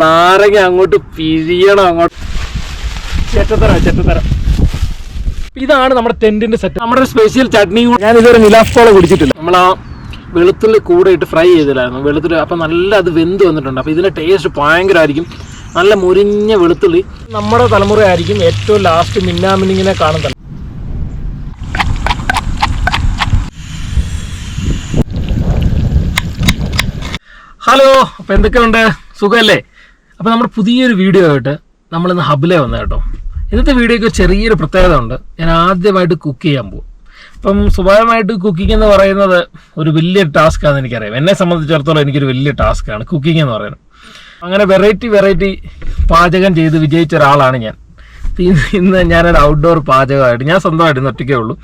നാരങ്ങ അങ്ങോട്ട് പിരിയണം, അങ്ങോട്ട് ചെറ്റത്തരം. ഇതാണ് നമ്മുടെ ടെന്റിന്റെ സെറ്റ്. നമ്മുടെ സ്പെഷ്യൽ ചട്നി ഞാൻ ഇതുവരെ നിലാഫോളം കുടിച്ചിട്ടില്ല. നമ്മൾ ആ വെളുത്തുള്ളി കൂടെ ഇട്ട് ഫ്രൈ ചെയ്തില്ലായിരുന്നു വെളുത്തുള്ളി. അപ്പം നല്ല അത് വെന്ത് വന്നിട്ടുണ്ട്. അപ്പോൾ ഇതിൻ്റെ ടേസ്റ്റ് ഭയങ്കരമായിരിക്കും. നല്ല മുരിഞ്ഞ വെളുത്തുള്ളി. നമ്മുടെ തലമുറയായിരിക്കും ഏറ്റവും ലാസ്റ്റ് മിന്നാമിന്നിങ്ങിനെ കാണുന്നത്. ഹലോ, അപ്പോൾ എന്തൊക്കെയുണ്ട്? സുഖമല്ലേ? അപ്പോൾ നമ്മുടെ പുതിയൊരു വീഡിയോ ആയിട്ട് നമ്മളിന്ന് ഹബിലെ വന്നത് കേട്ടോ. ഇന്നത്തെ വീഡിയോയ്ക്ക് ചെറിയൊരു പ്രത്യേകത ഉണ്ട്. ഞാൻ ആദ്യമായിട്ട് കുക്ക് ചെയ്യാൻ പോകും. അപ്പം സ്വാഭാവികമായിട്ട് കുക്കിംഗ് എന്ന് പറയുന്നത് ഒരു വലിയ ടാസ്ക്കാണെന്ന് എനിക്കറിയാം. എന്നെ സംബന്ധിച്ചിടത്തോളം എനിക്കൊരു വലിയ ടാസ്ക്കാണ് കുക്കിംഗ് എന്ന് പറയുന്നത്. അങ്ങനെ വെറൈറ്റി പാചകം ചെയ്ത് വിജയിച്ച ഒരാളാണ് ഞാൻ. ഇന്ന് ഞാനൊരു ഔട്ട്ഡോർ പാചകമായിട്ട് ഞാൻ സ്വന്തമായിട്ട് ഇന്ന് ഒറ്റയ്ക്കേ ഉള്ളൂ.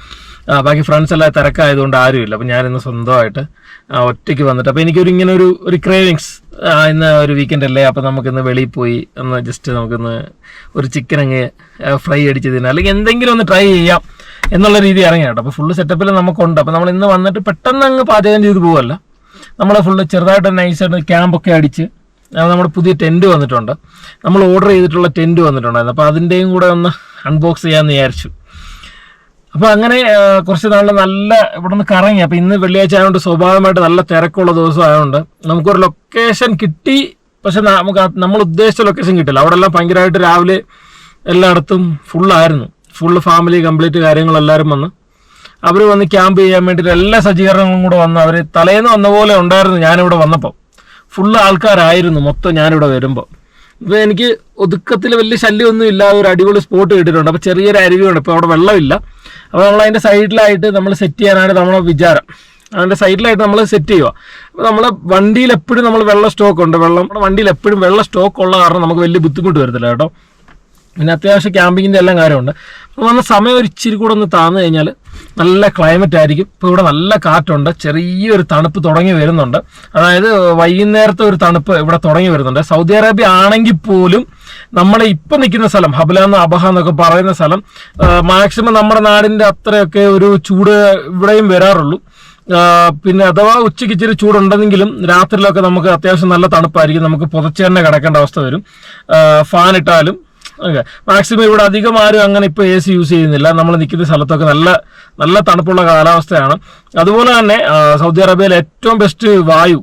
ബാക്കി ഫ്രണ്ട്സ് എല്ലാം തിരക്കായതുകൊണ്ട് ആരുമില്ല. അപ്പം ഞാനിന്ന് സ്വന്തമായിട്ട് ഒറ്റയ്ക്ക് വന്നിട്ട് അപ്പോൾ എനിക്കൊരു ഇങ്ങനെ ഒരു ക്രേവിങ്സ്, ഇന്ന് ഒരു വീക്കെൻഡ് അല്ലേ, അപ്പോൾ നമുക്കിന്ന് വെളിയിൽ പോയി ഒന്ന് ജസ്റ്റ് നമുക്കിന്ന് ഒരു ചിക്കൻ അങ്ങ് ഫ്രൈ അടിച്ച് തിന്നാം, അല്ലെങ്കിൽ എന്തെങ്കിലും ഒന്ന് ട്രൈ ചെയ്യാം എന്നുള്ള രീതി ഇറങ്ങി കേട്ടോ. അപ്പോൾ ഫുള്ള് സെറ്റപ്പിൽ നമുക്കുണ്ട്. അപ്പോൾ നമ്മൾ ഇന്ന് വന്നിട്ട് പെട്ടെന്ന് അങ്ങ് പാചകം ചെയ്ത് പോവല്ല. നമ്മൾ ഫുള്ള് ചെറുതായിട്ട് നൈസായിട്ട് ക്യാമ്പൊക്കെ അടിച്ച് നമ്മുടെ പുതിയ ടെൻറ്റ് വന്നിട്ടുണ്ട്. നമ്മൾ ഓർഡർ ചെയ്തിട്ടുള്ള ടെൻറ്റ് വന്നിട്ടുണ്ടായിരുന്നു. അപ്പോൾ അതിൻ്റെയും കൂടെ ഒന്ന് അൺബോക്സ് ചെയ്യാമെന്ന് വിചാരിച്ചു. അപ്പോൾ അങ്ങനെ കുറച്ച് നാളിൽ നല്ല ഇവിടെ നിന്ന് കറങ്ങി. അപ്പോൾ ഇന്ന് വെള്ളിയാഴ്ച ആയതുകൊണ്ട് സ്വാഭാവികമായിട്ട് നല്ല തിരക്കുള്ള ദിവസം ആയതുകൊണ്ട് നമുക്കൊരു ലൊക്കേഷൻ കിട്ടി. പക്ഷെ നമുക്ക് നമ്മൾ ഉദ്ദേശിച്ച ലൊക്കേഷൻ കിട്ടില്ല. അവിടെ എല്ലാം ഭയങ്കരമായിട്ട് രാവിലെ എല്ലായിടത്തും ഫുള്ളായിരുന്നു. ഫുള്ള് ഫാമിലി കംപ്ലീറ്റ് കാര്യങ്ങളെല്ലാവരും വന്ന് അവർ വന്ന് ക്യാമ്പ് ചെയ്യാൻ വേണ്ടിയിട്ട് എല്ലാ സജ്ജീകരണങ്ങളും കൂടെ വന്ന് അവർ തലേന്ന് വന്ന പോലെ ഉണ്ടായിരുന്നു. ഞാനിവിടെ വന്നപ്പോൾ ഫുള്ള് ആൾക്കാരായിരുന്നു മൊത്തം ഞാനിവിടെ വരുമ്പോൾ. ഇപ്പോൾ എനിക്ക് ഒതുക്കത്തിൽ വലിയ ശല്യമൊന്നും ഇല്ലാതെ ഒരു അടിപൊളി സ്പോട്ട് കിട്ടിയിട്ടുണ്ട്. അപ്പോൾ ചെറിയൊരു അരുവിയുണ്ട്. ഇപ്പോൾ അവിടെ വെള്ളമില്ല. അപ്പോൾ നമ്മൾ അതിൻ്റെ സൈഡിലായിട്ട് നമ്മൾ സെറ്റ് ചെയ്യാനാണ് നമ്മുടെ വിചാരം. അതിൻ്റെ സൈഡിലായിട്ട് നമ്മൾ സെറ്റ് ചെയ്യുക. അപ്പോൾ നമ്മൾ വണ്ടിയിൽ എപ്പോഴും നമ്മൾ വെള്ളം സ്റ്റോക്ക് ഉണ്ട്. നമ്മുടെ വണ്ടിയിൽ എപ്പോഴും വെള്ളം സ്റ്റോക്ക് ഉള്ള കാരണം നമുക്ക് വലിയ ബുദ്ധിമുട്ട് വരത്തില്ല കേട്ടോ. പിന്നെ അത്യാവശ്യം ക്യാമ്പിങ്ങിൻ്റെ എല്ലാം കാര്യമുണ്ട്. അപ്പോൾ വന്ന സമയം ഒരു ഇച്ചിരി കൂടെ ഒന്ന് താന്നു കഴിഞ്ഞാൽ നല്ല ക്ലൈമറ്റ് ആയിരിക്കും. ഇപ്പോൾ ഇവിടെ നല്ല കാറ്റുണ്ട്. ചെറിയൊരു തണുപ്പ് തുടങ്ങി വരുന്നുണ്ട്. അതായത് വൈകുന്നേരത്തെ ഒരു തണുപ്പ് ഇവിടെ തുടങ്ങി വരുന്നുണ്ട്. സൗദി അറേബ്യ ആണെങ്കിൽ പോലും നമ്മളെ ഇപ്പം നിൽക്കുന്ന സ്ഥലം ഹബിലാന്ന് അബഹ എന്നൊക്കെ പറയുന്ന സ്ഥലം മാക്സിമം നമ്മുടെ നാടിൻ്റെ അത്രയൊക്കെ ഒരു ചൂട് ഇവിടെയും വരാറുള്ളൂ. പിന്നെ അഥവാ ഉച്ചയ്ക്ക് ഇച്ചിരി ചൂടുണ്ടെങ്കിലും രാത്രിയിലൊക്കെ നമുക്ക് അത്യാവശ്യം നല്ല തണുപ്പായിരിക്കും. നമുക്ക് പുതച്ച് തന്നെ കിടക്കേണ്ട അവസ്ഥ വരും ഫാൻ ഇട്ടാലും. ഓക്കെ, മാക്സിമം ഇവിടെ അധികം ആരും അങ്ങനെ ഇപ്പോൾ എ സി യൂസ് ചെയ്യുന്നില്ല. നമ്മൾ നിൽക്കുന്ന സ്ഥലത്തൊക്കെ നല്ല തണുപ്പുള്ള കാലാവസ്ഥയാണ്. അതുപോലെ തന്നെ സൗദി അറേബ്യയിൽ ഏറ്റവും ബെസ്റ്റ് വായു,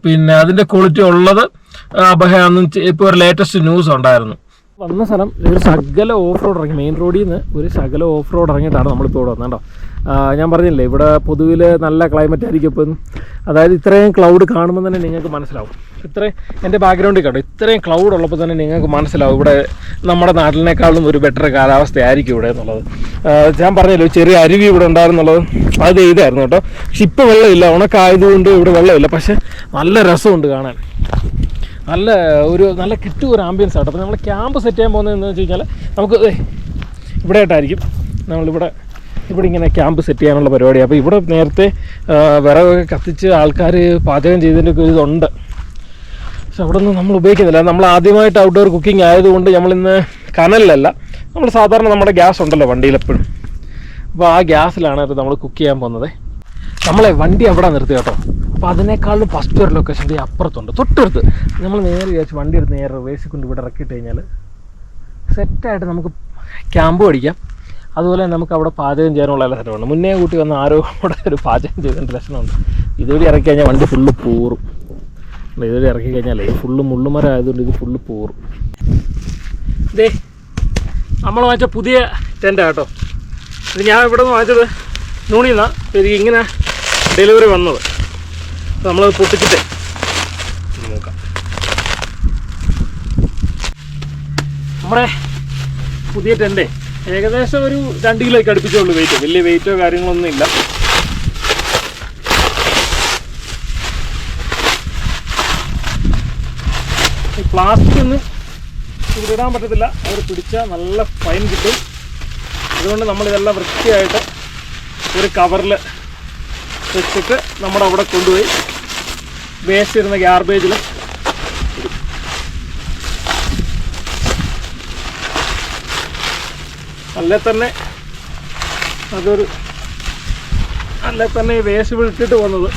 പിന്നെ അതിൻ്റെ ക്വാളിറ്റി ഉള്ളത് അബഹയാണെന്ന് ഇപ്പോൾ ഒരു ലേറ്റസ്റ്റ് ന്യൂസ് ഉണ്ടായിരുന്നു. വന്ന സ്ഥലം ഒരു ശകല ഓഫ് റോഡ് ഇറങ്ങി, മെയിൻ റോഡിൽ നിന്ന് ഒരു ശകല ഓഫ് റോഡ് ഇറങ്ങിയിട്ടാണ് നമ്മളിപ്പോൾ ഇവിടെ വന്നത് കേട്ടോ. ഞാൻ പറഞ്ഞില്ലേ ഇവിടെ പൊതുവിൽ നല്ല ക്ലൈമറ്റ് ആയിരിക്കും ഇപ്പം. അതായത് ഇത്രയും ക്ലൗഡ് കാണുമ്പോൾ തന്നെ നിങ്ങൾക്ക് മനസ്സിലാവും. ഇത്രയും എൻ്റെ ബാക്ക്ഗ്രൗണ്ടിൽ കേട്ടോ, ഇത്രയും ക്ലൗഡ് ഉള്ളപ്പോൾ തന്നെ നിങ്ങൾക്ക് മനസ്സിലാവും ഇവിടെ നമ്മുടെ നാട്ടിനേക്കാളും ഒരു ബെറ്റർ കാലാവസ്ഥയായിരിക്കും ഇവിടെ എന്നുള്ളത്. ഞാൻ പറഞ്ഞല്ലോ ചെറിയ അരുവി ഇവിടെ ഉണ്ടായിരുന്നുള്ളത് അത് ഇതായിരുന്നു കേട്ടോ. പക്ഷെ ഇപ്പോൾ വെള്ളമില്ല, ഉണക്കായതുകൊണ്ട് ഇവിടെ വെള്ളമില്ല. പക്ഷെ നല്ല രസമുണ്ട് കാണാൻ. നല്ല കിട്ടും ഒരു ആംബിയൻസ് ആട്ടോ. അപ്പോൾ നമ്മൾ ക്യാമ്പ് സെറ്റ് ചെയ്യാൻ പോകുന്നതെന്ന് വെച്ച് കഴിഞ്ഞാൽ നമുക്ക് ഇവിടെ ആയിട്ടായിരിക്കും ഇവിടെ ഇങ്ങനെ ക്യാമ്പ് സെറ്റ് ചെയ്യാനുള്ള പരിപാടിയാണ്. അപ്പോൾ ഇവിടെ നേരത്തെ വിറകൊക്കെ കത്തിച്ച് ആൾക്കാർ പാചകം ചെയ്തതിൻ്റെ ഒക്കെ ഇതുണ്ട്. പക്ഷെ അവിടെ ഒന്നും നമ്മൾ ഉപയോഗിക്കുന്നില്ല. നമ്മൾ ആദ്യമായിട്ട് ഔട്ട്ഡോർ കുക്കിംഗ് ആയതുകൊണ്ട് നമ്മളിന്ന് കനലിലല്ല, നമ്മൾ സാധാരണ നമ്മുടെ ഗ്യാസ് ഉണ്ടല്ലോ വണ്ടിയിലെപ്പോഴും. അപ്പോൾ ആ ഗ്യാസിലാണ് നമ്മൾ കുക്ക് ചെയ്യാൻ പോകുന്നത്. നമ്മളെ വണ്ടി അവിടെ നിർത്തി കേട്ടോ. അപ്പോൾ അതിനേക്കാളും ഫസ്റ്റ് ഒരു ലൊക്കേഷൻ അപ്പുറത്തുണ്ട്, തൊട്ടടുത്ത്. നമ്മൾ നേരെ വിചാരിച്ച് വണ്ടി എടുത്ത് നേരെ റിവേഴ്സിൽ കൊണ്ട് ഇവിടെ ഇറക്കിയിട്ട് കഴിഞ്ഞാൽ സെറ്റായിട്ട് നമുക്ക് ക്യാമ്പ് അടിക്കാം. അതുപോലെ നമുക്ക് അവിടെ പാചകം ചെയ്യാനുള്ള എല്ലാ സ്ഥലമുണ്ട്. മുന്നേ കൂട്ടി വന്ന ആരോ കൂടെ ഒരു പാചകം ചെയ്തതിൻ്റെ ലക്ഷണമുണ്ട്. ഇതുവഴി ഇറക്കി കഴിഞ്ഞാൽ വണ്ടി ഫുള്ള് പൂറും. ഇതുവഴി ഇറക്കി കഴിഞ്ഞാലേ ഫുള്ള് മുള്ളുമരം ആയതുകൊണ്ട് ഇത് ഫുള്ള് പൂറും. ഇതേ നമ്മൾ വാങ്ങിച്ച പുതിയ ടെൻ്റാണ് കേട്ടോ. ഇത് ഞാൻ ഇവിടെ നിന്ന് വാങ്ങിച്ചത് നൂണിന്നാണ്. ഇത് ഇങ്ങനെ ഡെലിവറി വന്നത്. നമ്മളത് പൊട്ടിച്ചിട്ട് നോക്കാം. നമ്മുടെ പുതിയ ടെൻ്റേ ഏകദേശം ഒരു 2 കിലോയ്ക്ക് അടുപ്പിച്ചുള്ളൂ വെയിറ്റ്. വലിയ വെയിറ്റോ കാര്യങ്ങളൊന്നും ഇല്ല. ഈ പ്ലാസ്റ്റിക് ഒന്നും ഇവിടെ ഇടാൻ പറ്റത്തില്ല, അവർ പിടിച്ചാൽ നല്ല ഫൈൻ കിട്ടും. അതുകൊണ്ട് നമ്മളിതെല്ലാം വൃത്തിയായിട്ട് ഒരു കവറിൽ വെച്ചിട്ട് നമ്മുടെ അവിടെ കൊണ്ടുപോയി വേസ്റ്റ് ഇരുന്ന ഗാർബേജിൽ അല്ലേ തന്നെ ഈ വേസ്റ്റ് ഇട്ടിട്ട് പോകുന്നത്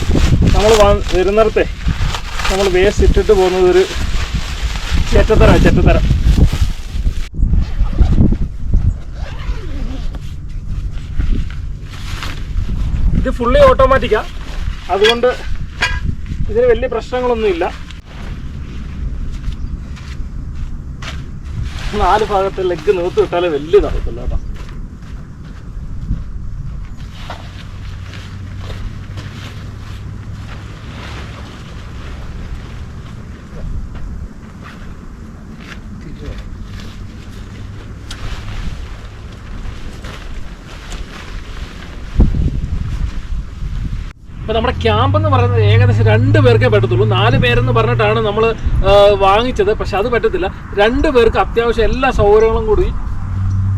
നമ്മൾ വരുന്നിടത്തെ നമ്മൾ വേസ്റ്റ് ഇട്ടിട്ട് പോകുന്നത് ചെറ്റത്തരം. ഇത് ഫുള്ളി ഓട്ടോമാറ്റിക്കാണ്, അതുകൊണ്ട് ഇതിന് വലിയ പ്രശ്നങ്ങളൊന്നുമില്ല. 4 ഭാഗത്തെ ലെഗ് നിർത്തി വിട്ടാലേ വലിയതാകത്തില്ല കേട്ടോ. അപ്പോൾ നമ്മുടെ ക്യാമ്പ് എന്ന് പറയുന്നത് ഏകദേശം 2 പേർക്കേ പറ്റത്തുള്ളൂ. 4 പേരെന്ന് പറഞ്ഞിട്ടാണ് നമ്മൾ വാങ്ങിച്ചത്. പക്ഷെ അത് പറ്റത്തില്ല. 2 പേർക്ക് അത്യാവശ്യം എല്ലാ സൗകര്യങ്ങളും കൂടി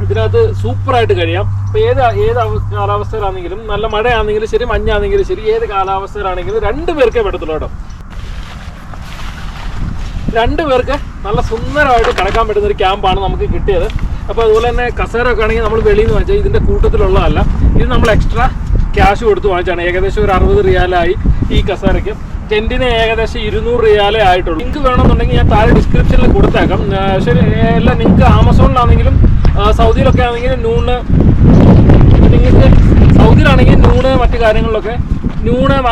ഇതിനകത്ത് സൂപ്പറായിട്ട് കഴിയാം. ഇപ്പോൾ ഏത് കാലാവസ്ഥയിലാണെങ്കിലും, നല്ല മഴയാണെങ്കിലും ശരി, മഞ്ഞാണെങ്കിലും ശരി, ഏത് കാലാവസ്ഥയിലാണെങ്കിലും 2 പേർക്കേ പറ്റത്തുള്ളൂ കേട്ടോ. 2 പേർക്ക് നല്ല സുന്ദരമായിട്ട് കിടക്കാൻ പറ്റുന്ന ഒരു ക്യാമ്പാണ് നമുക്ക് കിട്ടിയത്. അപ്പോൾ അതുപോലെ തന്നെ കസേരയൊക്കെ ആണെങ്കിൽ നമ്മൾ വെളിയിൽ നിന്ന് വാങ്ങിച്ചാൽ ഇതിൻ്റെ കൂട്ടത്തിലുള്ളതല്ല. ഇത് നമ്മൾ എക്സ്ട്രാ ക്യാഷ് കൊടുത്ത് വാങ്ങിച്ചാണ്. ഏകദേശം ഒരു 60 റിയാലായി ഈ കസേരയ്ക്ക്. ടെൻറ്റിന് ഏകദേശം 200 റിയാലേ ആയിട്ടുള്ളൂ. ലിങ്ക് വേണമെന്നുണ്ടെങ്കിൽ ഞാൻ താഴെ ഡിസ്ക്രിപ്ഷനിൽ കൊടുത്തേക്കാം. ശരി, എല്ലാം നിങ്ങൾക്ക് ആമസോണിലാണെങ്കിലും സൗദിയിലൊക്കെ ആണെങ്കിലും നിങ്ങൾക്ക് സൗദിയിലാണെങ്കിൽ മറ്റു കാര്യങ്ങളിലൊക്കെ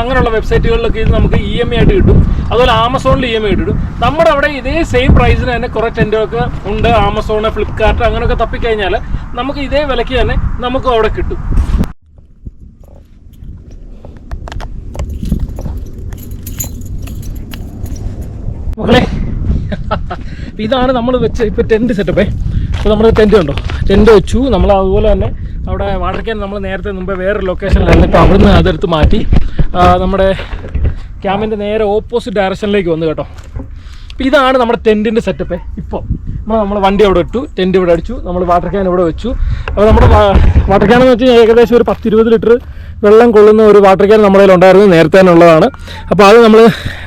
അങ്ങനെയുള്ള വെബ്സൈറ്റുകളിലൊക്കെ ഇത് നമുക്ക് EMI ആയിട്ട് കിട്ടും. അതുപോലെ ആമസോണിൽ EMI കിട്ടും. നമ്മുടെ അവിടെ ഇതേ സെയിം പ്രൈസിന് തന്നെ കുറേ ടെൻറ്റൊക്കെ ഉണ്ട്. ആമസോൺ, ഫ്ലിപ്കാർട്ട് അങ്ങനെയൊക്കെ തപ്പിക്കഴിഞ്ഞാൽ നമുക്ക് ഇതേ വിലയ്ക്ക് തന്നെ നമുക്ക് അവിടെ കിട്ടും. മക്കളെ, ഇതാണ് നമ്മൾ വെച്ച ഇപ്പോൾ ടെൻറ്റ് സെറ്റപ്പേ. അപ്പോൾ നമ്മൾ ടെൻറ്റ് കണ്ടോ, ടെൻറ്റ് വെച്ചു നമ്മൾ. അതുപോലെ തന്നെ അവിടെ വാട്ടർ ക്യാൻ നമ്മൾ നേരത്തെ മുമ്പേ വേറൊരു ലൊക്കേഷനിലായിരുന്നു. ഇപ്പോൾ അവിടുന്ന് അതെടുത്ത് മാറ്റി നമ്മുടെ ക്യാമ്പിൻ്റെ നേരെ ഓപ്പോസിറ്റ് ഡയറക്ഷനിലേക്ക് വന്നു കേട്ടോ. അപ്പോൾ ഇതാണ് നമ്മുടെ ടെൻറ്റിൻ്റെ സെറ്റപ്പേ. ഇപ്പോൾ നമ്മൾ വണ്ടി അവിടെ ഇട്ടു, ടെൻറ്റ് ഇവിടെ അടിച്ചു, നമ്മൾ വാട്ടർ ക്യാൻ ഇവിടെ വെച്ചു. അപ്പോൾ നമ്മുടെ വാട്ടർ ക്യാൻ എന്ന് വെച്ചാൽ ഏകദേശം ഒരു 10-20 ലിറ്റർ വെള്ളം കൊള്ളുന്ന ഒരു വാട്ടർ ക്യാൻ നമ്മുടെ കയ്യിൽ ഉണ്ടായിരുന്നു, നേരത്തെ തന്നെ ഉള്ളതാണ്. അപ്പോൾ അത് നമ്മൾ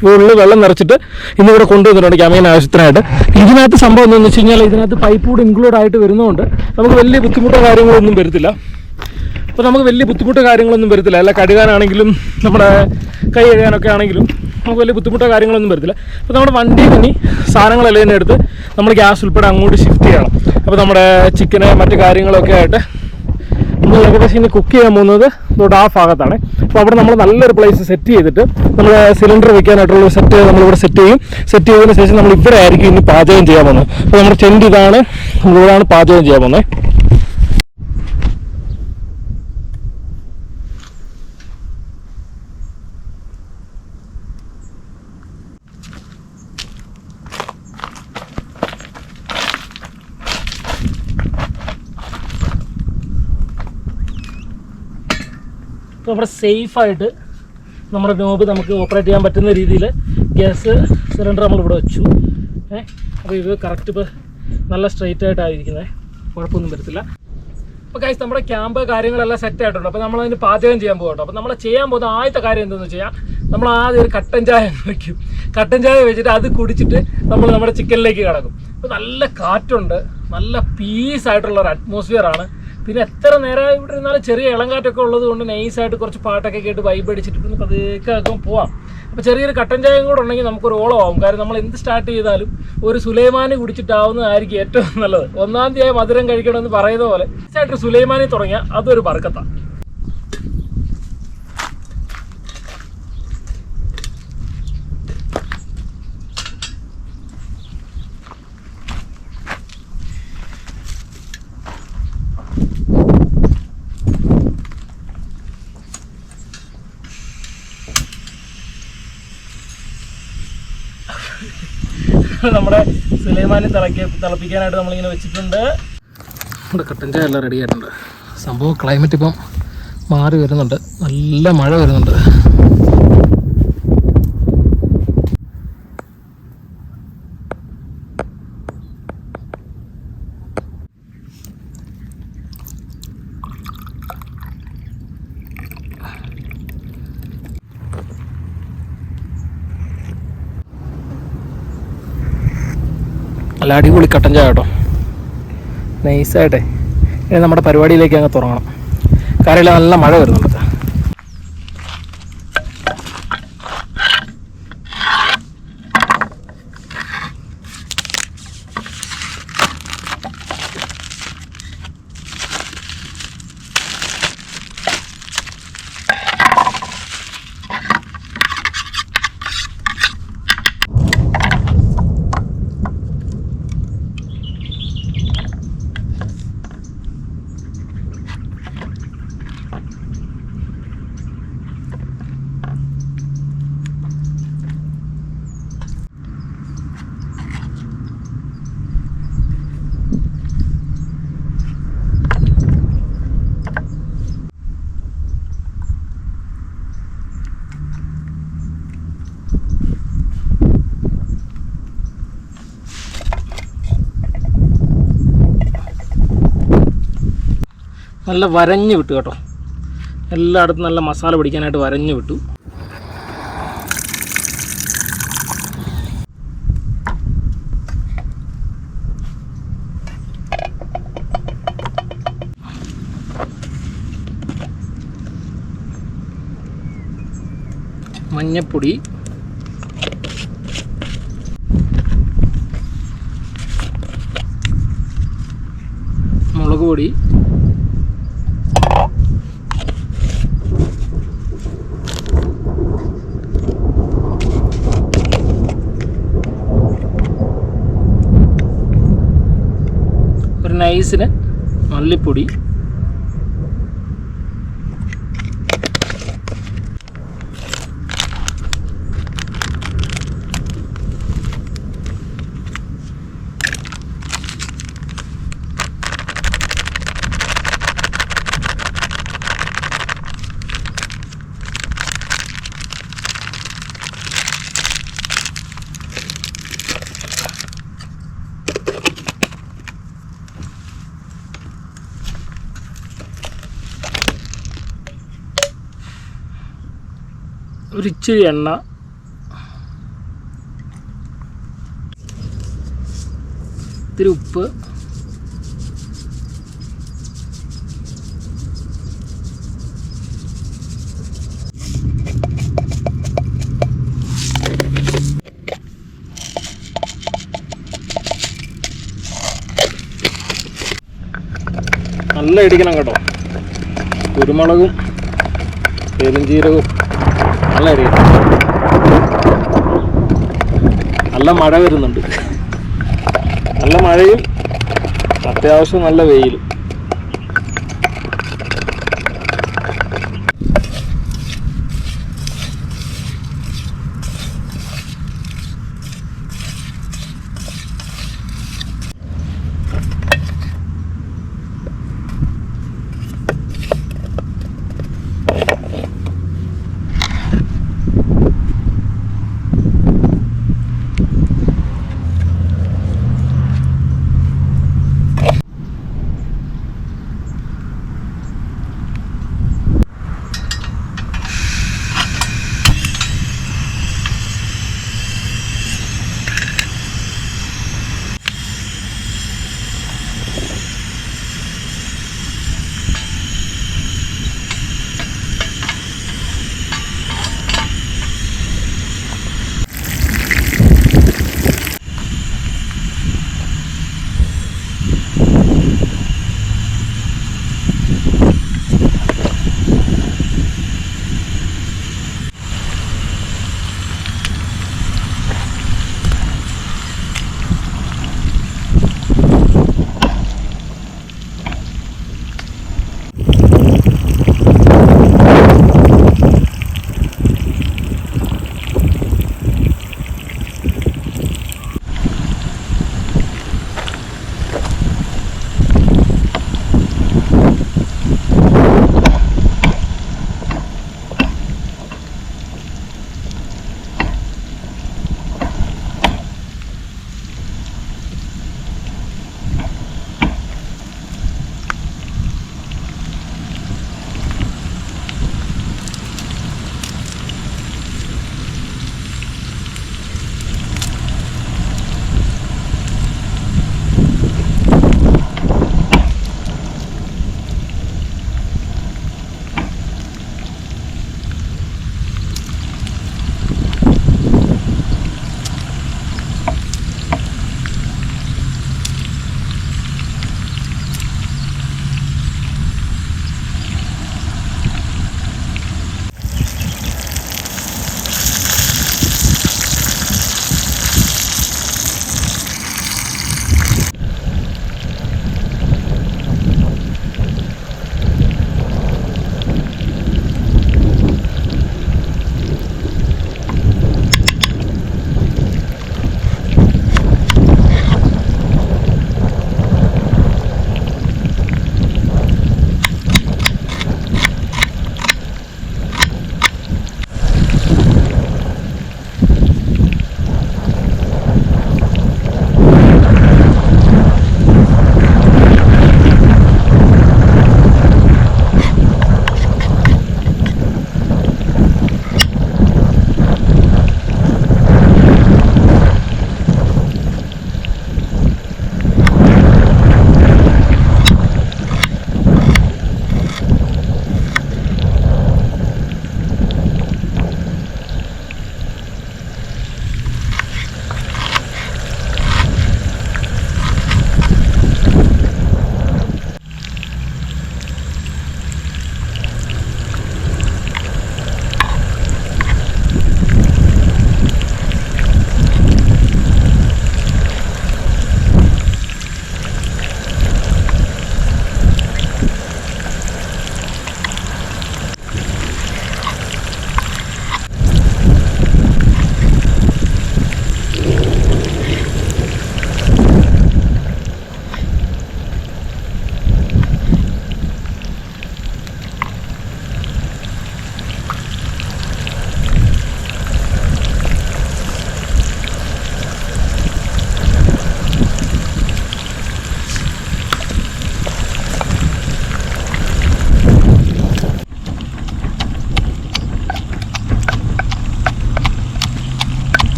ഫുള്ള് വെള്ളം നിറച്ചിട്ട് ഇന്നിവിടെ കൊണ്ടുവന്നിട്ടുണ്ട് ക്യാമ്പിന് ആവശ്യത്തിനായിട്ട്. ഇതിനകത്ത് സംഭവം എന്താണെന്ന് വെച്ച് കഴിഞ്ഞാൽ ഇതിനകത്ത് പൈപ്പ് കൂടി ഇൻക്ലൂഡ് ആയിട്ട് വരുന്നതുകൊണ്ട് നമുക്ക് വലിയ ബുദ്ധിമുട്ടോ കാര്യങ്ങളൊന്നും വരത്തില്ല. അപ്പോൾ നമുക്ക് വലിയ ബുദ്ധിമുട്ടോ കാര്യങ്ങളൊന്നും വരത്തില്ല. അല്ല, കഴുകാനാണെങ്കിലും നമ്മുടെ കൈ കഴുകാനൊക്കെ ആണെങ്കിലും നമുക്ക് വലിയ ബുദ്ധിമുട്ടോ കാര്യങ്ങളൊന്നും വരത്തില്ല. അപ്പോൾ നമ്മുടെ വണ്ടിയിൽ നിന്ന് സാധനങ്ങളെല്ലാം തന്നെ എടുത്ത് നമ്മൾ ഗ്യാസ് ഉൾപ്പെടെ അങ്ങോട്ട് ഷിഫ്റ്റ് ചെയ്യണം. അപ്പോൾ നമ്മുടെ ചിക്കന് മറ്റു കാര്യങ്ങളൊക്കെ ആയിട്ട് നമ്മൾ ഏകദേശം ഇനി കുക്ക് ചെയ്യാൻ പോകുന്നത് ഇതോട്ട് ആ ഭാഗത്താണ്. അപ്പോൾ അവിടെ നമ്മൾ നല്ലൊരു പ്ലേസ് സെറ്റ് ചെയ്തിട്ട് നമ്മൾ സിലിണ്ടർ വെക്കാനായിട്ടുള്ള സെറ്റ് നമ്മളിവിടെ സെറ്റ് ചെയ്യും. സെറ്റ് ചെയ്തതിന് ശേഷം നമ്മൾ ഇവിടെ ആയിരിക്കും ഇനി പാചകം ചെയ്യാൻ പോകുന്നത്. അപ്പോൾ നമ്മുടെ ടെൻറ്റ് ഇതാണ്, നമ്മളിവിടെയാണ് പാചകം ചെയ്യാൻ പോകുന്നത്. നമ്മുടെ സേഫായിട്ട് നമ്മുടെ നോബ് നമുക്ക് ഓപ്പറേറ്റ് ചെയ്യാൻ പറ്റുന്ന രീതിയിൽ ഗ്യാസ് സിലിണ്ടർ നമ്മളിവിടെ വെച്ചു. അപ്പോൾ ഇത് കറക്റ്റ് ഇപ്പോൾ നല്ല സ്ട്രെയിറ്റ് ആയിട്ടായിരിക്കുന്നത്, കുഴപ്പമൊന്നും വരത്തില്ല. അപ്പോൾ ഗൈസ് നമ്മുടെ ക്യാമ്പ് കാര്യങ്ങളെല്ലാം സെറ്റ് ആയിട്ടുണ്ട്. അപ്പോൾ നമ്മളതിന് പാചകം ചെയ്യാൻ പോകട്ടോ. അപ്പോൾ നമ്മൾ ചെയ്യാൻ പോകുന്ന ആദ്യത്തെ കാര്യം എന്താണെന്ന് വെച്ച് കഴിഞ്ഞാൽ നമ്മൾ ആദ്യം ഒരു കട്ടൻ ചായ വയ്ക്കും. കട്ടൻ ചായ വെച്ചിട്ട് അത് കുടിച്ചിട്ട് നമ്മൾ നമ്മുടെ ചിക്കനിലേക്ക് കിടക്കും. അപ്പോൾ നല്ല കാറ്റുണ്ട്, നല്ല പീസായിട്ടുള്ളൊരു അറ്റ്മോസ്ഫിയറാണ്. പിന്നെ എത്ര നേരം ഇവിടെ ഇരുന്നാലും ചെറിയ ഇളങ്കാറ്റൊക്കെ ഉള്ളത് കൊണ്ട് നൈസായിട്ട് കുറച്ച് പാട്ടൊക്കെ കേട്ട് വൈബ് അടിച്ചിട്ട് പിന്നെ പതുക്കെ ആക്കും പോവാം. അപ്പോൾ ചെറിയൊരു കട്ടൻ ചായയും കൂടെ ഉണ്ടെങ്കിൽ നമുക്കൊരു ഓളമാവും. കാരണം നമ്മൾ എന്ത് സ്റ്റാർട്ട് ചെയ്താലും ഒരു സുലൈമാനി കുടിച്ചിട്ടാവുന്നതായിരിക്കും ഏറ്റവും നല്ലത്. 1-ാം തീയതി മധുരം കഴിക്കണമെന്ന് പറയുന്ന പോലെ നൈസായിട്ട് സുലൈമാനി തുടങ്ങിയാൽ അതൊരു ബർക്കത്താണ്. നമ്മുടെ സുലൈമാനി തിളപ്പിക്കാനായിട്ട് നമ്മളിങ്ങനെ വെച്ചിട്ടുണ്ട്. നമ്മുടെ കട്ടൻ ചായ എല്ലാം റെഡി ആയിട്ടുണ്ട്. സംഭവം ക്ലൈമറ്റ് ഇപ്പം മാറി വരുന്നുണ്ട്, നല്ല മഴ വരുന്നുണ്ട്. നല്ല അടിപൊളി കട്ടൻ ചായ കേട്ടോ, നൈസായിട്ടെ. ഇനി നമ്മുടെ പരിപാടിയിലേക്ക് അങ്ങ് തുടങ്ങണം. കാര്യമില്ല, നല്ല മഴ വരുന്നുണ്ട്. നല്ല വരഞ്ഞ് വിട്ടു കേട്ടോ. എല്ലായിടത്തും നല്ല മസാല പിടിക്കാനായിട്ട് വരഞ്ഞ് വിട്ടു. മഞ്ഞപ്പൊടി, മുളക് പൊടി, ഒരു നൈസിന് മല്ലിപ്പൊടി, ഒരിച്ചിരി എണ്ണ, ഇത്തിരി ഉപ്പ്, നല്ല ഇടിക്കണം കേട്ടോ. കുരുമുളകും പെരുംജീരകവും നല്ല ഇടിക്കണം. നല്ല മഴ വരുന്നുണ്ട്. നല്ല മഴയും അത്യാവശ്യം നല്ല വെയിലും.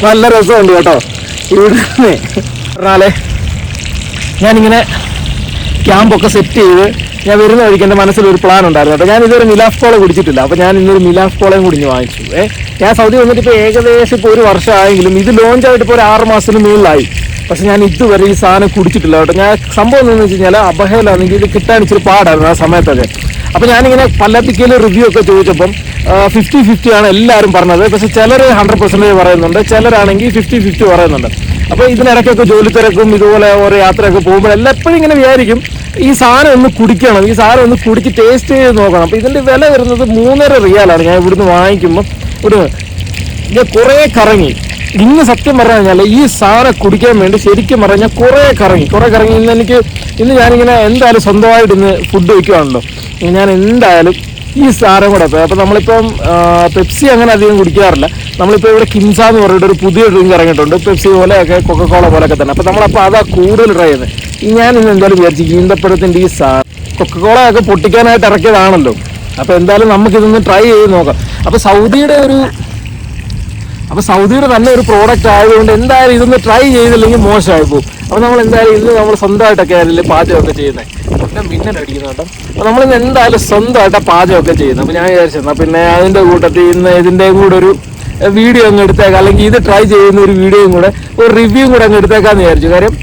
നല്ല രസമുണ്ട് കേട്ടോ. ഇവിടെ പറഞ്ഞാലേ ഞാനിങ്ങനെ ക്യാമ്പൊക്കെ സെറ്റ് ചെയ്ത് ഞാൻ വരുന്ന വഴിക്ക് എൻ്റെ മനസ്സിലൊരു പ്ലാൻ ഉണ്ടായിരുന്നു കേട്ടോ. ഞാൻ ഇതൊരു മിലാഫ് കോള കുടിച്ചിട്ടില്ല. അപ്പോൾ ഞാൻ ഇന്നൊരു മിലാഫ് കോളയും കുടിഞ്ഞ് വാങ്ങിച്ചു. ഞാൻ സൗദി വന്നിട്ട് ഇപ്പോൾ ഏകദേശം ഇപ്പോൾ 1 വർഷമായെങ്കിലും ഇത് ലോഞ്ചായിട്ട് ഇപ്പോൾ ഒരു 6 മാസത്തിന് മുകളിലായി. പക്ഷെ ഞാൻ ഇതുവരെ ഈ സാധനം കുടിച്ചിട്ടില്ല കേട്ടോ. ഞാൻ സംഭവം എന്താണെന്ന് വെച്ച് കഴിഞ്ഞാൽ അബഹയിലാണെങ്കിൽ ഇത് കിട്ടാൻ ഇച്ചിരി പാടായിരുന്നു ആ സമയത്തൊക്കെ. അപ്പോൾ ഞാനിങ്ങനെ പല്ലത്തിക്കയിൽ റിവ്യൂ ഒക്കെ ചോദിച്ചപ്പം 50-50 ആണ് എല്ലാവരും പറഞ്ഞത്. പക്ഷെ ചിലർ 100% പറയുന്നുണ്ട്, ചിലരാണെങ്കിൽ 50-50 പറയുന്നുണ്ട്. അപ്പോൾ ഇതിനിടയ്ക്കൊക്കെ ജോലി തിരക്കും ഇതുപോലെ ഓരോ യാത്രയൊക്കെ പോകുമ്പോൾ എപ്പോഴും ഇങ്ങനെ വിചാരിക്കും ഈ സാധനം ഒന്ന് കുടിക്കണം, ഈ സാധനം ഒന്ന് കുടിച്ച് ടേസ്റ്റ് ചെയ്ത് നോക്കണം. അപ്പോൾ ഇതിൻ്റെ വില വരുന്നത് 3.5 റിയാലാണ് ഞാൻ ഇവിടുന്ന് വാങ്ങിക്കുമ്പോൾ. ഞാൻ കുറേ കറങ്ങി. ഇന്ന് സത്യം പറഞ്ഞു കഴിഞ്ഞാൽ ഈ സാധനം കുടിക്കാൻ വേണ്ടി ശരിക്കും പറഞ്ഞാൽ കുറേ കറങ്ങി. ഇന്ന് ഞാനിങ്ങനെ എന്തായാലും സ്വന്തമായിട്ട് ഇന്ന് ഫുഡ് വയ്ക്കുവാണല്ലോ, ഞാൻ എന്തായാലും ഈ സാധനം കൂടെ. അപ്പോൾ നമ്മളിപ്പം പെപ്സി അങ്ങനെ അധികം കുടിക്കാറില്ല. നമ്മളിപ്പോൾ ഇവിടെ കിൻസ എന്ന് പറഞ്ഞിട്ട് ഒരു പുതിയ ഡ്രിങ്ക് ഇറങ്ങിയിട്ടുണ്ട്, പെപ്സി പോലെയൊക്കെ കൊക്കക്കോള പോലെയൊക്കെ തന്നെ. അപ്പോൾ നമ്മളപ്പോൾ അതാ കൂടുതൽ ട്രൈ ചെയ്യുന്നത്. ഞാൻ ഇന്ന് എന്തായാലും വിചാരിച്ചു ഈന്തപ്പഴത്തിൻ്റെ ഈ കൊക്കക്കോളയൊക്കെ പൊട്ടിക്കാനായിട്ട് ഇറക്കിയതാണല്ലോ, അപ്പോൾ എന്തായാലും നമുക്കിതൊന്ന് ട്രൈ ചെയ്ത് നോക്കാം. അപ്പോൾ സൗദിയുടെ തന്നെ ഒരു പ്രോഡക്റ്റ് ആയതുകൊണ്ട് എന്തായാലും ഇതൊന്ന് ട്രൈ ചെയ്തില്ലെങ്കിൽ മോശമായി പോകും. അപ്പോൾ നമ്മൾ എന്തായാലും ഇന്ന് നമ്മൾ സ്വന്തമായിട്ടൊക്കെ ആയാലും പാചകമൊക്കെ ചെയ്യുന്നത്. മിന്നലടിക്കുന്നു കേട്ടോ. അപ്പോൾ നമ്മളിന്ന് എന്തായാലും സ്വന്തമായിട്ടാണ് പാചകമൊക്കെ ചെയ്യുന്നത്. അപ്പോൾ ഞാൻ വിചാരിച്ചെന്നാൽ പിന്നെ അതിൻ്റെ കൂട്ടത്തിൽ ഇന്ന് ഇതിൻ്റെയും കൂടെ ഒരു വീഡിയോ അങ്ങ് എടുത്തേക്കാം, അല്ലെങ്കിൽ ഇത് ട്രൈ ചെയ്യുന്ന ഒരു വീഡിയോയും കൂടെ ഒരു റിവ്യൂയും കൂടെ അങ്ങ് എടുത്തേക്കാന്ന് വിചാരിച്ചു. കാര്യം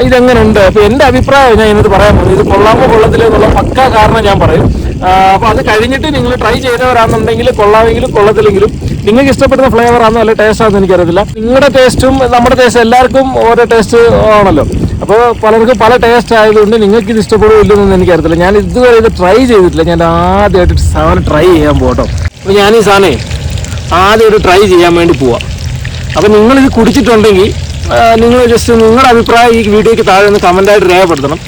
ഇതെങ്ങനെ ഉണ്ട്, അപ്പോൾ എൻ്റെ അഭിപ്രായം ഞാൻ ഇതിനകത്ത് പറയാൻ പോകുന്നത്. ഇത് കൊള്ളാമോ കൊള്ളത്തില്ല എന്നുള്ള പക്കാ കാരണം ഞാൻ പറയും. അപ്പോൾ അത് കഴിഞ്ഞിട്ട് നിങ്ങൾ ട്രൈ ചെയ്തവരാണെന്നുണ്ടെങ്കിൽ കൊള്ളാമെങ്കിലും കൊള്ളത്തില്ലെങ്കിലും നിങ്ങൾക്ക് ഇഷ്ടപ്പെടുന്ന ഫ്ലേവർ ആണെന്നോ അല്ലെ ടേസ്റ്റ് ആണെന്ന് എനിക്കറിയത്തില്ല. നിങ്ങളുടെ ടേസ്റ്റും നമ്മുടെ ടേസ്റ്റ് എല്ലാവർക്കും ഓരോ ടേസ്റ്റ് ആണല്ലോ. അപ്പോൾ പലർക്കും പല ടേസ്റ്റ് ആയതുകൊണ്ട് നിങ്ങൾക്ക് ഇത് ഇഷ്ടപ്പെടുമോ ഇല്ലെന്നൊന്നും എനിക്കറിയത്തില്ല. ഞാൻ ഇതുവരെ ഇത് ട്രൈ ചെയ്തിട്ടില്ല. ഞാൻ ആദ്യമായിട്ട് സാധനം ട്രൈ ചെയ്യാൻ പോകട്ടോ. അപ്പോൾ ഞാൻ ഈ സാധനം ആദ്യമായിട്ട് ട്രൈ ചെയ്യാൻ വേണ്ടി പോവാം. അപ്പോൾ നിങ്ങളിത് കുടിച്ചിട്ടുണ്ടെങ്കിൽ നിങ്ങൾ ജസ്റ്റ് നിങ്ങളുടെ അഭിപ്രായം ഈ വീഡിയോയ്ക്ക് താഴെ ഒന്ന് കമൻ്റായിട്ട് രേഖപ്പെടുത്തണം.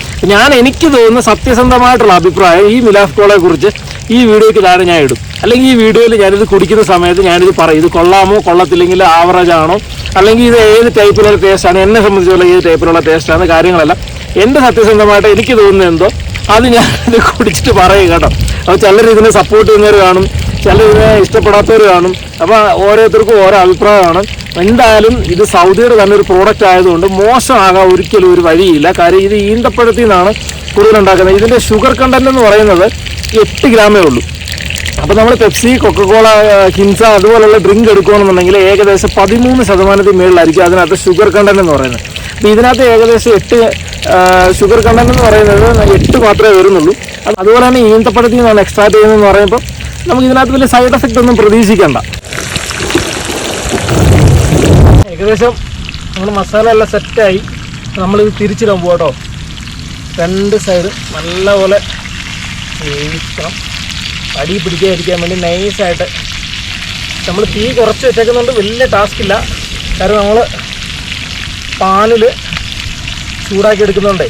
എനിക്ക് തോന്നുന്ന സത്യസന്ധമായിട്ടുള്ള അഭിപ്രായം ഈ മിലാഫ് കോളയെ കുറിച്ച് ഈ വീഡിയോയ്ക്ക് താഴെ ഞാൻ ഇടും. അല്ലെങ്കിൽ ഈ വീഡിയോയിൽ ഞാനിത് കുടിക്കുന്ന സമയത്ത് ഞാനിത് പറയും, ഇത് കൊള്ളാമോ കൊള്ളത്തില്ലെങ്കിൽ ആവറേജ് ആണോ, അല്ലെങ്കിൽ ഇത് ഏത് ടൈപ്പിലുള്ള ടേസ്റ്റാണ്, എന്നെ സംബന്ധിച്ചുള്ള ഏത് ടൈപ്പിലുള്ള ടേസ്റ്റാണ്, കാര്യങ്ങളെല്ലാം എൻ്റെ സത്യസന്ധമായിട്ട് എനിക്ക് തോന്നുന്നത് എന്തോ അത് ഞാൻ ഇത് കുടിച്ചിട്ട് പറയും കേട്ടോ. അപ്പോൾ ചിലർ ഇതിനെ സപ്പോർട്ട് ചെയ്യുന്നവർ കാണും, ചിലർ ഇതിനെ ഇഷ്ടപ്പെടാത്തവർ കാണും. അപ്പോൾ ഓരോരുത്തർക്കും ഓരോ അഭിപ്രായമാണ്. എന്തായാലും ഇത് സൗദിയുടെ തന്നെ ഒരു പ്രോഡക്റ്റ് ആയതുകൊണ്ട് മോശമാകാൻ ഒരിക്കലും ഒരു വഴിയില്ല. കാര്യം ഇത് ഈന്തപ്പഴത്തിൽ നിന്നാണ് കൂടുതലുണ്ടാക്കുന്നത്. ഇതിൻ്റെ ഷുഗർ കണ്ടന്റ് എന്ന് പറയുന്നത് 8 ഗ്രാമേ ഉള്ളൂ. അപ്പോൾ നമ്മൾ പെപ്സി, കൊക്കക്കോള, കിൻസ അതുപോലുള്ള ഡ്രിങ്ക് എടുക്കുകയാണെന്നുണ്ടെങ്കിൽ ഏകദേശം 13% മേളിലായിരിക്കും അതിനകത്ത് ഷുഗർ കണ്ടന്റ് എന്ന് പറയുന്നത്. അപ്പോൾ ഇതിനകത്ത് ഏകദേശം 8 ഷുഗർ കണ്ടന്റ് എന്ന് പറയുന്നത് 8 മാത്രമേ വരുന്നുള്ളൂ. അതുപോലെ തന്നെ ഈന്തപ്പഴത്തിൽ നിന്നാണ് എക്സ്ട്രാക്ട് ചെയ്യുന്നതെന്ന് പറയുമ്പോൾ നമുക്ക് ഇതിനകത്ത് വലിയ സൈഡ് എഫക്റ്റ് ഒന്നും പ്രതീക്ഷിക്കേണ്ട. ഏകദേശം നമ്മൾ മസാല എല്ലാം സെറ്റായി. നമ്മളിത് തിരിച്ചിടാൻ പോകാം കേട്ടോ. 2 സൈഡ് നല്ലപോലെ വേവിക്കണം. അടി പിടിക്കാതിരിക്കാൻ വേണ്ടി നൈസായിട്ട് നമ്മൾ തീ കുറച്ച് വെച്ചേക്കുന്നുണ്ട്. വലിയ ടാസ്ക് ഇല്ല, കാരണം നമ്മൾ പാനിൽ ചൂടാക്കി എടുക്കുന്നുണ്ടേ.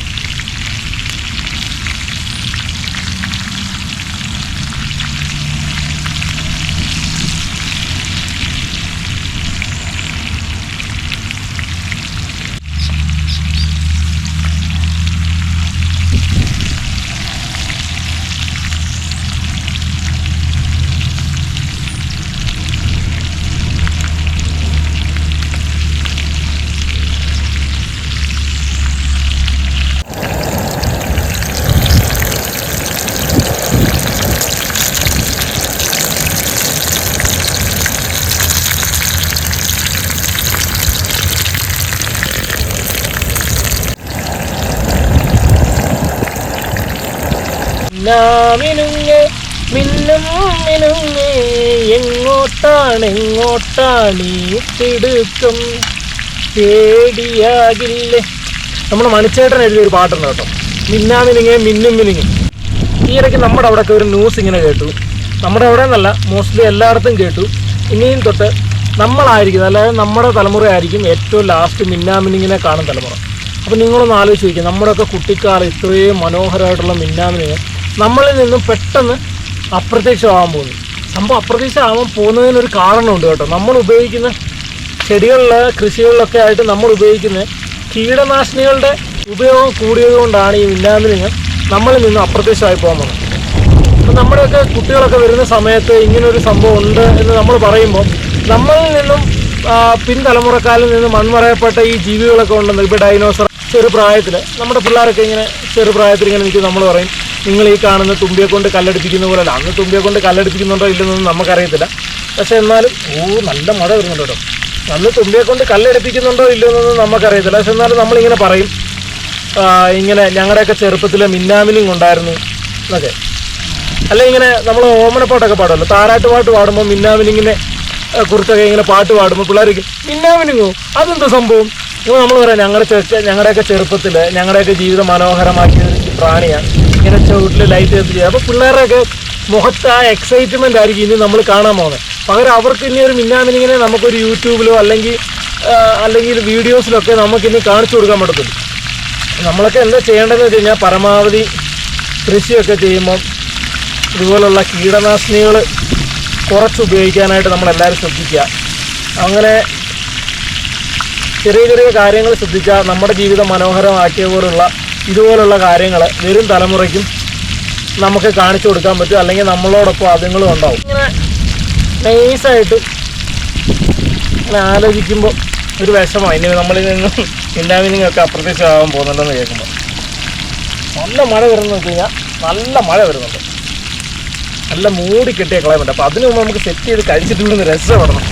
മിന്നും മിനുങ്ങേ എങ്ങോട്ടാണ് തിടുക്കം പേടിയാകില്ലേ. നമ്മുടെ മണിച്ചേട്ടൻ എഴുതിയൊരു പാട്ടുണ്ട് കേട്ടോ, മിന്നാമിനുങ്ങേ മിന്നും മിനുങ്ങി. ഈ ഇടയ്ക്ക് നമ്മുടെ അവിടെയൊക്കെ ഒരു ന്യൂസ് ഇങ്ങനെ കേട്ടു. നമ്മുടെ അവിടെ എന്നല്ല, മോസ്റ്റ്ലി എല്ലായിടത്തും കേട്ടു. ഇനിയും തൊട്ട് നമ്മളായിരിക്കും, അതായത് നമ്മുടെ തലമുറയായിരിക്കും ഏറ്റവും ലാസ്റ്റ് മിന്നാമിനുങ്ങിനെ കാണും തലമുറ. അപ്പോൾ നിങ്ങളൊന്ന് ആലോചിച്ച് നോക്കുക, നമ്മുടെയൊക്കെ കുട്ടിക്കാലം ഇത്രയും മനോഹരമായിട്ടുള്ള മിന്നാമിനുങ്ങ് നമ്മളിൽ നിന്നും പെട്ടെന്ന് അപ്രത്യക്ഷമാകാൻ പോകുന്നു. സംഭവം അപ്രത്യക്ഷമാകാൻ പോകുന്നതിനൊരു കാരണമുണ്ട് കേട്ടോ. നമ്മൾ ഉപയോഗിക്കുന്ന കൃഷികളിലൊക്കെ ആയിട്ട് നമ്മൾ ഉപയോഗിക്കുന്ന കീടനാശിനികളുടെ ഉപയോഗം കൂടിയതുകൊണ്ടാണ് ഈ മിന്നാമിനുങ്ങ് നമ്മളിൽ നിന്നും അപ്രത്യക്ഷമായി പോകാൻ പോകുന്നത്. അപ്പം നമ്മുടെയൊക്കെ കുട്ടികളൊക്കെ വരുന്ന സമയത്ത് ഇങ്ങനൊരു സംഭവം ഉണ്ട് എന്ന് നമ്മൾ പറയുമ്പോൾ നമ്മളിൽ നിന്നും പിൻതലമുറക്കാരിൽ നിന്ന് മൺമറയപ്പെട്ട ഈ ജീവികളൊക്കെ ഉണ്ടെന്ന്. ഇപ്പോൾ ഡൈനോസർ ചെറുപ്രായത്തിൽ നമ്മുടെ പിള്ളേരൊക്കെ ഇങ്ങനെ ചെറുപ്രായത്തിൽ ഇങ്ങനെ നിൽക്കും. നമ്മൾ പറയും നിങ്ങൾ ഈ കാണുന്ന തുമ്പിയെ കൊണ്ട് കല്ലടിപ്പിക്കുന്ന പോലെയല്ല. അന്ന് തുമ്പിയെ കൊണ്ട് കല്ലടിപ്പിക്കുന്നുണ്ടോ ഇല്ലെന്നൊന്നും നമുക്കറിയത്തില്ല. പക്ഷെ എന്നാലും നല്ല മഴ വരുന്നുണ്ട് കേട്ടോ. അന്ന് തുമ്പിയെ കൊണ്ട് കല്ലടിപ്പിക്കുന്നുണ്ടോ ഇല്ലെന്നൊന്നും നമുക്കറിയത്തില്ല. പക്ഷെ എന്നാലും നമ്മളിങ്ങനെ പറയും ഇങ്ങനെ ഞങ്ങളുടെയൊക്കെ ചെറുപ്പത്തിൽ മിന്നാമിനിങ് ഉണ്ടായിരുന്നു എന്നൊക്കെ. അല്ല ഇങ്ങനെ നമ്മൾ ഓമനപ്പാട്ടൊക്കെ പാടുമല്ലോ, താരാട്ട് പാട്ട് പാടുമ്പോൾ മിന്നാമിനിങ്ങിനെ കുറിച്ചൊക്കെ ഇങ്ങനെ പാട്ട് പാടുമ്പോൾ പിള്ളേർക്ക് മിന്നാമിനിങ്ങോ അതെന്താ സംഭവം? ഇപ്പോൾ നമ്മൾ പറയാം ഞങ്ങളുടെയൊക്കെ ചെറുപ്പത്തിൽ ഞങ്ങളുടെയൊക്കെ ജീവിതം മനോഹരമാക്കിയ ഒരു പ്രാണിയാണ് ഇങ്ങനെ ചുവട്ടിൽ ലൈറ്റ് കത്തിക്കുക. അപ്പോൾ പിള്ളേരുടെയൊക്കെ മുഖത്ത് ആ എക്സൈറ്റ്മെൻ്റ് ആയിരിക്കും ഇനി നമ്മൾ കാണാൻ പോകുന്നത്. പകരം അവർക്ക് ഇനി ഒരു മിന്നാമിനിങ്ങിനെ നമുക്കൊരു യൂട്യൂബിലോ അല്ലെങ്കിൽ വീഡിയോസിലൊക്കെ നമുക്കിനി കാണിച്ചു കൊടുക്കാൻ പറ്റത്തില്ല. നമ്മളൊക്കെ എന്താ ചെയ്യേണ്ടതെന്ന് വെച്ച് കഴിഞ്ഞാൽ പരമാവധി കൃഷിയൊക്കെ ചെയ്യുമ്പം ഇതുപോലുള്ള കീടനാശിനികൾ കുറച്ച് ഉപയോഗിക്കാനായിട്ട് നമ്മളെല്ലാവരും ശ്രദ്ധിക്കുക. അങ്ങനെ ചെറിയ ചെറിയ കാര്യങ്ങൾ ശ്രദ്ധിച്ചാൽ നമ്മുടെ ജീവിതം മനോഹരമാക്കിയ പോലുള്ള ഇതുപോലുള്ള കാര്യങ്ങൾ വരും തലമുറയ്ക്കും നമുക്ക് കാണിച്ചു കൊടുക്കാൻ പറ്റും. അല്ലെങ്കിൽ നമ്മളോടൊപ്പം അതുങ്ങളും ഉണ്ടാവും. ഇങ്ങനെ നൈസായിട്ട് ഇങ്ങനെ ആലോചിക്കുമ്പോൾ ഒരു വിഷമമാണ്. ഇനി നമ്മളിൽ നിന്നും മിന്നാമിനിങ്ങൊക്കെ അപ്രത്യക്ഷമാകാൻ പോകുന്നുണ്ടെന്ന് കേൾക്കുമ്പോൾ. നല്ല മഴ വരുന്നത് വെച്ച് കഴിഞ്ഞാൽ നല്ല മഴ വരുന്നുണ്ട്. നല്ല മൂടി കെട്ടിയ ക്ലൈമറ്റ്. അപ്പോൾ അതിന് മുമ്പ് നമുക്ക് സെറ്റ് ചെയ്ത് കഴിച്ചിട്ട് ഇവിടുന്ന് രക്ഷപ്പെടണം.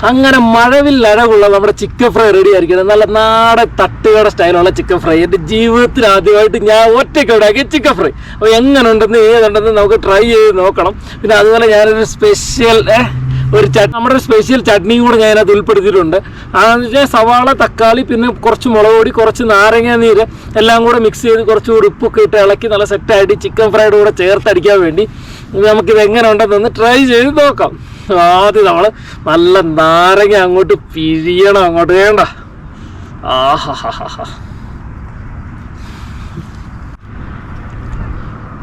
അങ്ങനെ മഴവിൽ അഴകുള്ള നമ്മുടെ ചിക്കൻ ഫ്രൈ റെഡി ആയിരിക്കുന്നത്. നല്ല നാടൻ തട്ടുകട സ്റ്റൈലുള്ള ചിക്കൻ ഫ്രൈ. എൻ്റെ ജീവിതത്തിൽ ആദ്യമായിട്ട് ഞാൻ ഒറ്റയ്ക്ക് ഉണ്ടാക്കിയ ചിക്കൻ ഫ്രൈ. അപ്പോൾ എങ്ങനെ ഉണ്ടെന്ന് ഏതുണ്ടെന്ന് നമുക്ക് ട്രൈ ചെയ്ത് നോക്കണം. പിന്നെ അതുപോലെ ഞാനൊരു സ്പെഷ്യൽ നമ്മുടെ ഒരു സ്പെഷ്യൽ ചട്നിയും കൂടെ ഞാൻ അതിനകത്ത് ഉൾപ്പെടുത്തിയിട്ടുണ്ട്. അതെന്ന് വെച്ചാൽ സവാള, തക്കാളി, പിന്നെ കുറച്ച് മുളക് പൊടി, കുറച്ച് നാരങ്ങ നീര് എല്ലാം കൂടെ മിക്സ് ചെയ്ത് കുറച്ചുകൂടി ഉപ്പൊക്കെ ഇട്ട് ഇളക്കി നല്ല സെറ്റായിട്ട് ചിക്കൻ ഫ്രൈയുടെ കൂടെ ചേർത്തടിക്കാൻ വേണ്ടി നമുക്കിത് എങ്ങനെ ഉണ്ടെന്നൊന്ന് ട്രൈ ചെയ്ത് നോക്കാം. ആദ്യം നമ്മൾ നല്ല നാരങ്ങ അങ്ങോട്ട് പിരിയണം, അങ്ങോട്ട് വേണ്ട.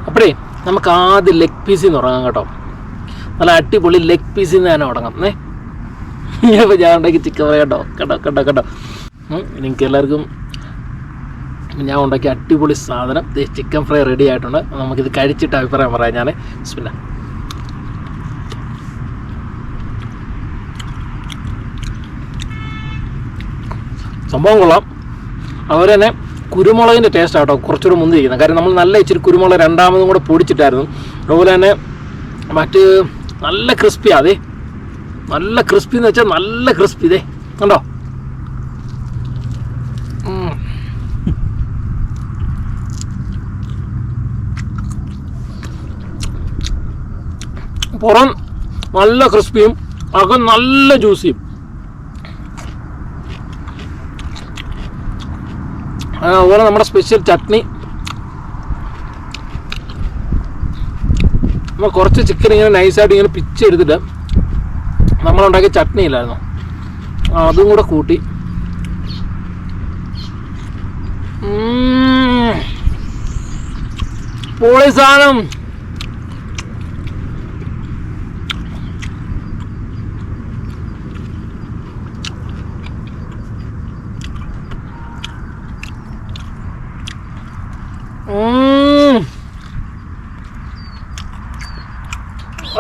അപ്പോഴേ നമുക്ക് ആദ്യം ലെഗ് പീസിൽ നിന്ന് തുടങ്ങാം കേട്ടോ. നല്ല അടിപൊളി ലെഗ് പീസിൽ നിന്ന് തന്നെ തുടങ്ങാം. അപ്പോൾ ഞാൻ ഉണ്ടാക്കി ചിക്കൻ ഫ്രൈ കേട്ടോ. എനിക്ക് എല്ലാവർക്കും ഞാൻ ഉണ്ടാക്കിയ അടിപൊളി സാധനം ചിക്കൻ ഫ്രൈ റെഡി ആയിട്ടുണ്ട്. നമുക്കിത് കഴിച്ചിട്ട് അഭിപ്രായം പറയാം. ഞാൻ ബിസ്മില്ലാ. സംഭവം കൊള്ളാം. അതുപോലെ തന്നെ കുരുമുളകിൻ്റെ ടേസ്റ്റ് ആട്ടോ കുറച്ചുകൂടെ മുന്തിരിക്കുന്നത്. കാര്യം നമ്മൾ നല്ല ഇച്ചിരി കുരുമുളക് രണ്ടാമതും കൂടെ പൊടിച്ചിട്ടായിരുന്നു. അതുപോലെ തന്നെ മറ്റ് നല്ല ക്രിസ്പി. അതെ, നല്ല ക്രിസ്പി എന്ന് വെച്ചാൽ നല്ല ക്രിസ്പി. ഇതേ കണ്ടോ. പുറം നല്ല ക്രിസ്പിയും അകം നല്ല ജ്യൂസിയും. അതുപോലെ നമ്മുടെ സ്പെഷ്യൽ ചട്നി. നമ്മൾ കുറച്ച് ചിക്കൻ ഇങ്ങനെ നൈസായിട്ട് ഇങ്ങനെ പിച്ചെടുത്തിട്ട് നമ്മളുണ്ടാക്കിയ ചട്നി ഇല്ലായിരുന്നു, അതും കൂടെ കൂട്ടി. പൊളി സാധനം.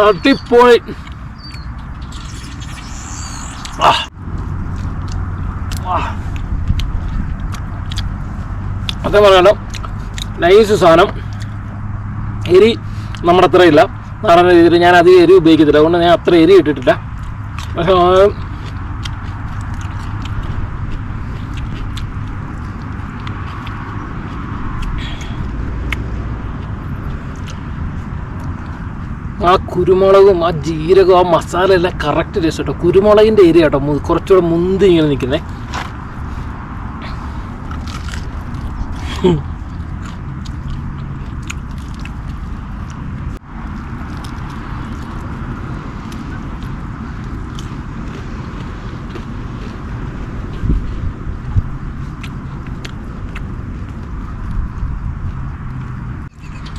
അടിപൊളി. അതേ പറയാലോ, നൈസ് സാധനം. എരി നമ്മുടെ അത്ര ഇല്ല, നാടൻ രീതിയിൽ ഞാൻ അധികം എരി ഉപയോഗിക്കത്തില്ല, അതുകൊണ്ട് ഞാൻ അത്ര എരി ഇട്ടിട്ടില്ല. പക്ഷേ ആ കുരുമുളകും ആ ജീരകവും ആ മസാല എല്ലാം കറക്റ്റ് ടേസ്റ്റ് കേട്ടോ. കുരുമുളകിൻ്റെ എരി കേട്ടോ കുറച്ചുകൂടെ മുന്തി ഇങ്ങനെ നിൽക്കുന്നേ.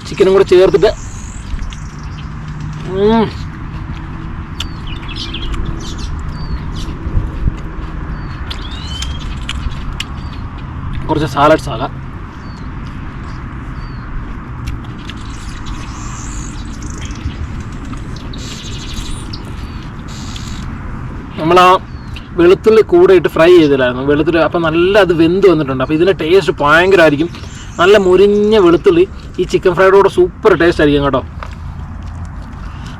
ചിക്കനും കൂടെ ചേർത്തിട്ട് കുറച്ച് സാലഡ്സ് ആകാം. നമ്മൾ ആ വെളുത്തുള്ളി കൂടെ ഇട്ട് ഫ്രൈ ചെയ്തില്ലായിരുന്നു, വെളുത്തുള്ളി അപ്പം നല്ല അത് വെന്ത് വന്നിട്ടുണ്ട്. അപ്പോൾ ഇതിൻ്റെ ടേസ്റ്റ് ഭയങ്കരമായിരിക്കും. നല്ല മുരിഞ്ഞ വെളുത്തുള്ളി ഈ ചിക്കൻ ഫ്രൈഡ് കൂടെ സൂപ്പർ ടേസ്റ്റ് ആയിരിക്കും കേട്ടോ.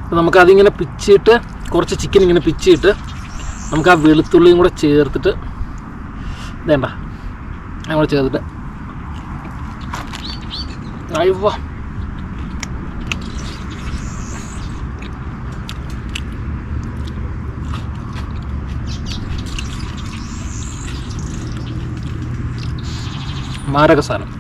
അപ്പോൾ നമുക്കതിങ്ങനെ പിച്ചിട്ട്, കുറച്ച് ചിക്കൻ ഇങ്ങനെ പിച്ചിട്ട് നമുക്ക് ആ വെളുത്തുള്ളിയും കൂടെ ചേർത്തിട്ട് വേണ്ട നമ്മൾ ചേർത്തിട്ട് അയ്യോ മാരകസാനം.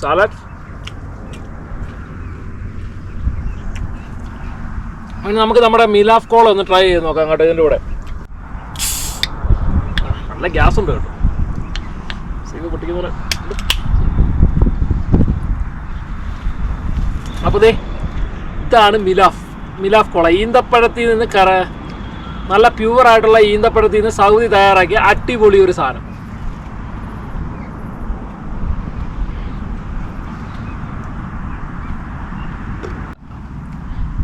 സാലഡ്. നമുക്ക് നമ്മുടെ മിലാഫ് കോള ഒന്ന് ട്രൈ ചെയ്ത് നോക്കാം കേട്ടോ. ഇതിൻ്റെ കൂടെ നല്ല ഗ്യാസ് ഉണ്ട് കേട്ടോ. പൊട്ടിക്കുന്ന അപ്പോൾ ഇതാണ് മിലാഫ് കോള. ഈന്തപ്പഴത്തിൽ നിന്ന് നല്ല പ്യുവറായിട്ടുള്ള ഈന്തപ്പഴത്തിൽ നിന്ന് സൗദി തയ്യാറാക്കിയ അടിപൊളി ഒരു സാധനം.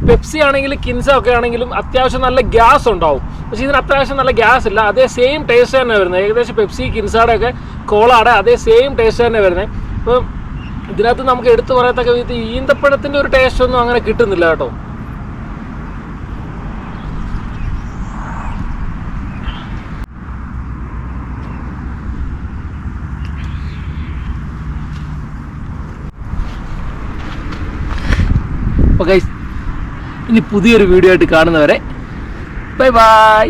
പെപ്സി ആണെങ്കിലും കിൻസ ഒക്കെ ആണെങ്കിലും അത്യാവശ്യം നല്ല ഗ്യാസ് ഉണ്ടാവും. പക്ഷേ ഇതിന് അത്യാവശ്യം നല്ല ഗ്യാസ് ഇല്ല. അതേ സെയിം ടേസ്റ്റ് തന്നെ വരുന്നത്. ഏകദേശം പെപ്സി കിൻസയുടെ ഒക്കെ കോളയുടെ അതേ സെയിം ടേസ്റ്റ് തന്നെ വരുന്നത്. അപ്പം ഇതിനകത്ത് നമുക്ക് എടുത്തു പറയത്തക്ക വിധത്തിൽ ഈന്തപ്പഴത്തിൻ്റെ ഒരു ടേസ്റ്റ് ഒന്നും അങ്ങനെ കിട്ടുന്നില്ല കേട്ടോ. അപ്പോൾ ഗൈസ്, ഇനി പുതിയൊരു വീഡിയോ ആയിട്ട് കാണുന്നവരെ ബൈ ബൈ.